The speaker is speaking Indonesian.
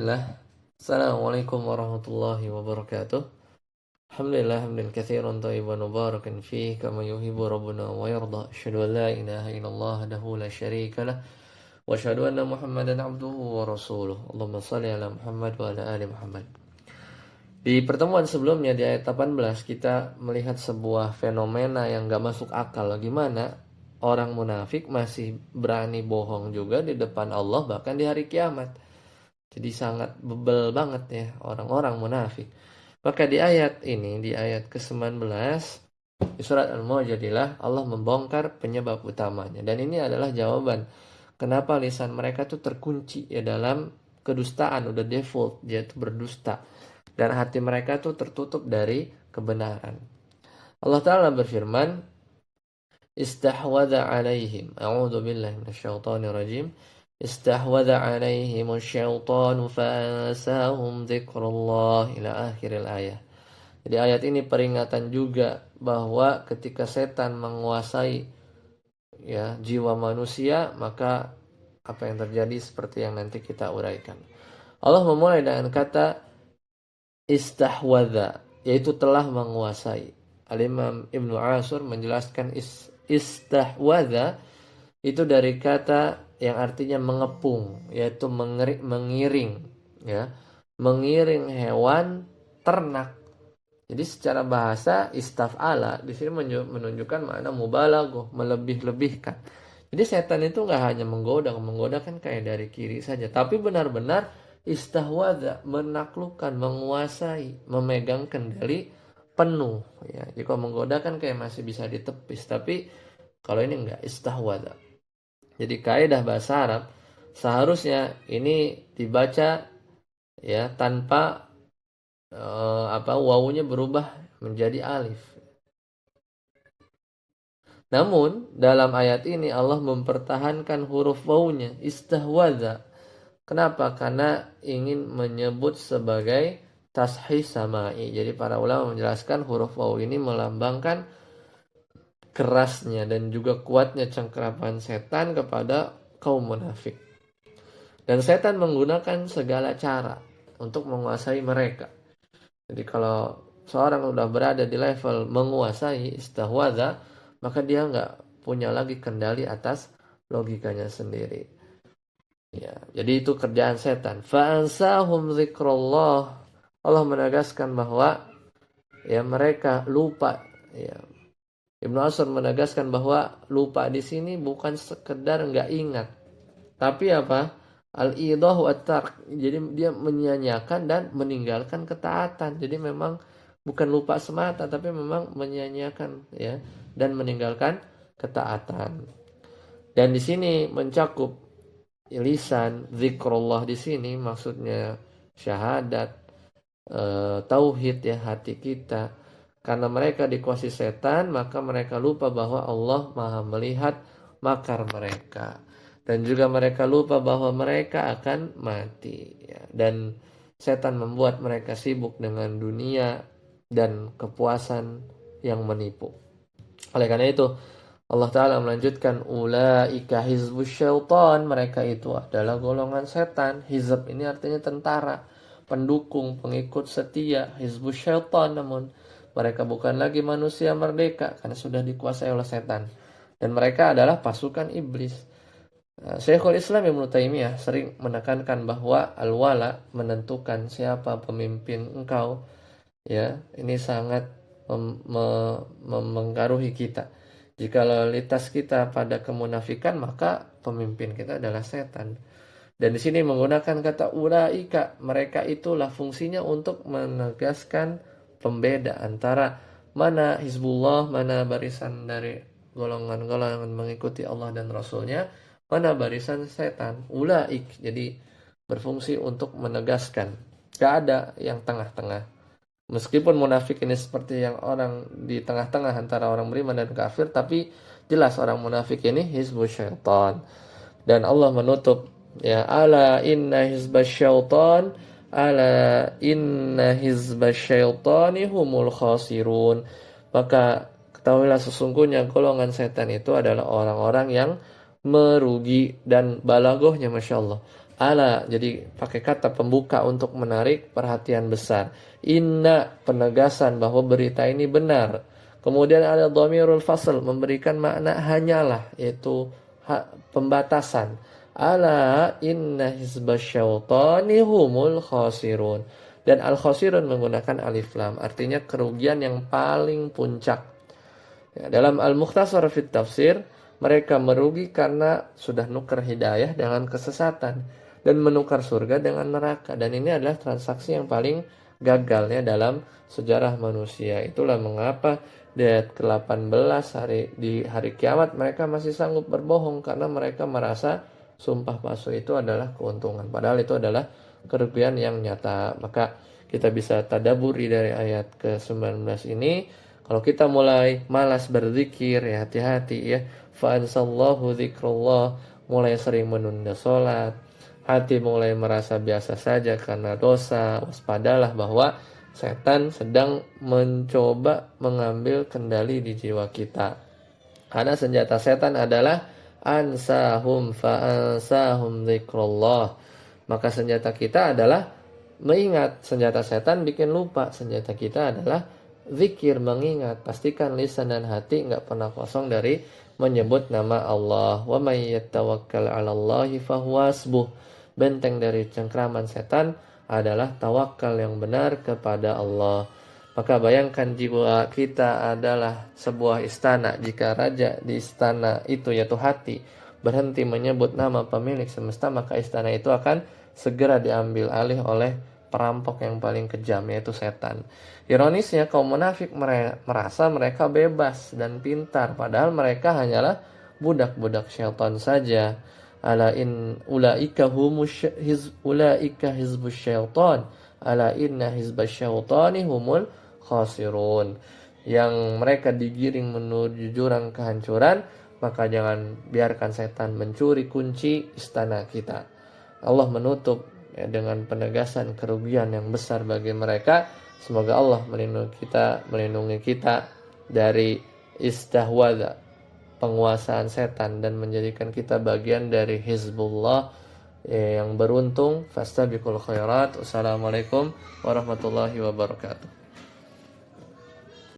Bismillah. Assalamualaikum warahmatullahi wabarakatuh. Alhamdulillah hamdan katsiran thayyiban mubarakan fihi kama yuhibbu rabbuna wa yarda. Asyhadu an la ilaha illallah wahdahu la syarika lah wa asyhadu anna Muhammadan abduhu wa rasuluh. Allahumma shalli ala Muhammad wa ala ali Muhammad. Di pertemuan sebelumnya di ayat 18 kita melihat sebuah fenomena yang gak masuk akal. Gimana orang munafik masih berani bohong juga di depan Allah bahkan di hari kiamat. Jadi sangat bebel banget ya orang-orang munafik. Maka di ayat ini, di ayat ke-19 di surat Al-Mujadilah, Allah membongkar penyebab utamanya. Dan ini adalah jawaban kenapa lisan mereka tuh terkunci ya dalam kedustaan, udah default dia tuh berdusta. Dan hati mereka tuh tertutup dari kebenaran. Allah Ta'ala berfirman, istahwadha alaihim. A'udzu billahi minasyaitonir rajim. Istahwadha alaihim asyaitanu fa'ansahum dzikrullah ila akhiril ayat. Jadi ayat ini peringatan juga bahwa ketika setan menguasai ya jiwa manusia, maka apa yang terjadi seperti yang nanti kita uraikan. Allah memulai dengan kata istahwadha, yaitu telah menguasai. Al-Imam Ibnu Ashur menjelaskan istahwadha itu dari kata yang artinya mengepung, yaitu mengiring ya, mengiring hewan ternak. Jadi secara bahasa istaf'ala di sini menunjukkan makna mubalaghah, melebih-lebihkan. Jadi setan itu nggak hanya menggoda kan kayak dari kiri saja, tapi benar-benar istahwadha, menaklukkan, menguasai, memegang kendali penuh ya. Jadi kalau menggoda kan kayak masih bisa ditepis, tapi kalau ini enggak, istahwadha. Jadi kaidah bahasa Arab seharusnya ini dibaca ya tanpa wawunya berubah menjadi alif. Namun dalam ayat ini Allah mempertahankan huruf wawunya istahwadha. Kenapa? Karena ingin menyebut sebagai tashih samai. Jadi para ulama menjelaskan huruf wawu ini melambangkan kerasnya dan juga kuatnya cengkeraman setan kepada kaum munafik. Dan setan menggunakan segala cara untuk menguasai mereka. Jadi kalau seorang sudah berada di level menguasai istahwadha, maka dia nggak punya lagi kendali atas logikanya sendiri. Ya, jadi itu kerjaan setan. Fa'ansahum zikrullah. Allah menegaskan bahwa ya mereka lupa ya. Ibnu Ashur menegaskan bahwa lupa di sini bukan sekedar nggak ingat, tapi apa? Al-idah wa tark. Jadi dia menyia-nyiakan dan meninggalkan ketaatan. Jadi memang bukan lupa semata, tapi memang menyia-nyiakan ya dan meninggalkan ketaatan. Dan di sini mencakup lisan, zikrullah di sini maksudnya syahadat, tauhid ya, hati kita. Karena mereka dikuasai setan, maka mereka lupa bahwa Allah Maha melihat makar mereka. Dan juga mereka lupa bahwa mereka akan mati. Ya. Dan setan membuat mereka sibuk dengan dunia dan kepuasan yang menipu. Oleh karena itu, Allah Ta'ala melanjutkan, ulaika hizbus syaitan. Mereka itu adalah golongan setan. Hizb ini artinya tentara, pendukung, pengikut setia. Hizbus syaitan, namun mereka bukan lagi manusia merdeka karena sudah dikuasai oleh setan. Dan mereka adalah pasukan iblis. Syekhul Islam Ibnu Taimiyah sering menekankan bahwa al-wala menentukan siapa pemimpin engkau. Ya, ini sangat mempengaruhi kita. Jika loyalitas kita pada kemunafikan, maka pemimpin kita adalah setan. Dan di sini menggunakan kata ulaika, mereka itulah fungsinya untuk menegaskan pembeda antara mana Hizbullah, mana barisan dari golongan-golongan mengikuti Allah dan Rasulnya, mana barisan setan. Ulaik, jadi berfungsi untuk menegaskan. Gak ada yang tengah-tengah. Meskipun munafik ini seperti yang orang di tengah-tengah antara orang beriman dan kafir, tapi jelas orang munafik ini hizbus syaitan. Dan Allah menutup ya, ala inna hizbas syaitan, ala inna hizbas syaitani humul khasirun. Maka ketahuilah sesungguhnya golongan setan itu adalah orang-orang yang merugi. Dan balaghahnya Masya Allah, Ala, jadi pakai kata pembuka untuk menarik perhatian besar. Inna, penegasan bahwa berita ini benar. Kemudian ada dhamirul fasl, memberikan makna hanyalah, yaitu pembatasan. Ala inna hizbasyaitani humul khasirun. Dan al-khasirun menggunakan alif lam, artinya kerugian yang paling puncak. Ya, dalam Al-Mukhtasar fit Tafsir, mereka merugi karena sudah nukar hidayah dengan kesesatan dan menukar surga dengan neraka. Dan ini adalah transaksi yang paling gagalnya dalam sejarah manusia. Itulah mengapa di ayat ke-18 di hari kiamat mereka masih sanggup berbohong karena mereka merasa sumpah palsu itu adalah keuntungan. Padahal itu adalah kerugian yang nyata. Maka kita bisa tadaburi dari ayat ke-19 ini. Kalau kita mulai malas berzikir, ya hati-hati ya. Fa'ansallahu zikrullah, mulai sering menunda sholat, hati mulai merasa biasa saja karena dosa, waspadalah bahwa setan sedang mencoba mengambil kendali di jiwa kita. Karena senjata setan adalah ansahum fa'ansahum zikrullah. Maka senjata kita adalah mengingat. Senjata setan bikin lupa. Senjata kita adalah zikir, mengingat. Pastikan lisan dan hati enggak pernah kosong dari menyebut nama Allah. Wa may yatawakkal 'alallahi fahuwa hasbuh. Benteng dari cengkraman setan adalah tawakal yang benar kepada Allah. Maka bayangkan jiwa kita adalah sebuah istana. Jika raja di istana itu, yaitu hati, berhenti menyebut nama pemilik semesta, maka istana itu akan segera diambil alih oleh perampok yang paling kejam, yaitu setan. Ironisnya, kaum munafik merasa mereka bebas dan pintar, padahal mereka hanyalah budak-budak syaitan saja. Ala in ulaika hizbus syaitan, ala inna hizbas syaitani humul khasirun. Yang mereka digiring menuju jurang kehancuran, maka jangan biarkan setan mencuri kunci istana kita. Allah menutup dengan penegasan kerugian yang besar bagi mereka. Semoga Allah melindungi kita dari istahwadha, penguasaan setan, dan menjadikan kita bagian dari Hizbullah yang beruntung. Fastabiqul khairat. Wassalamualaikum warahmatullahi wabarakatuh.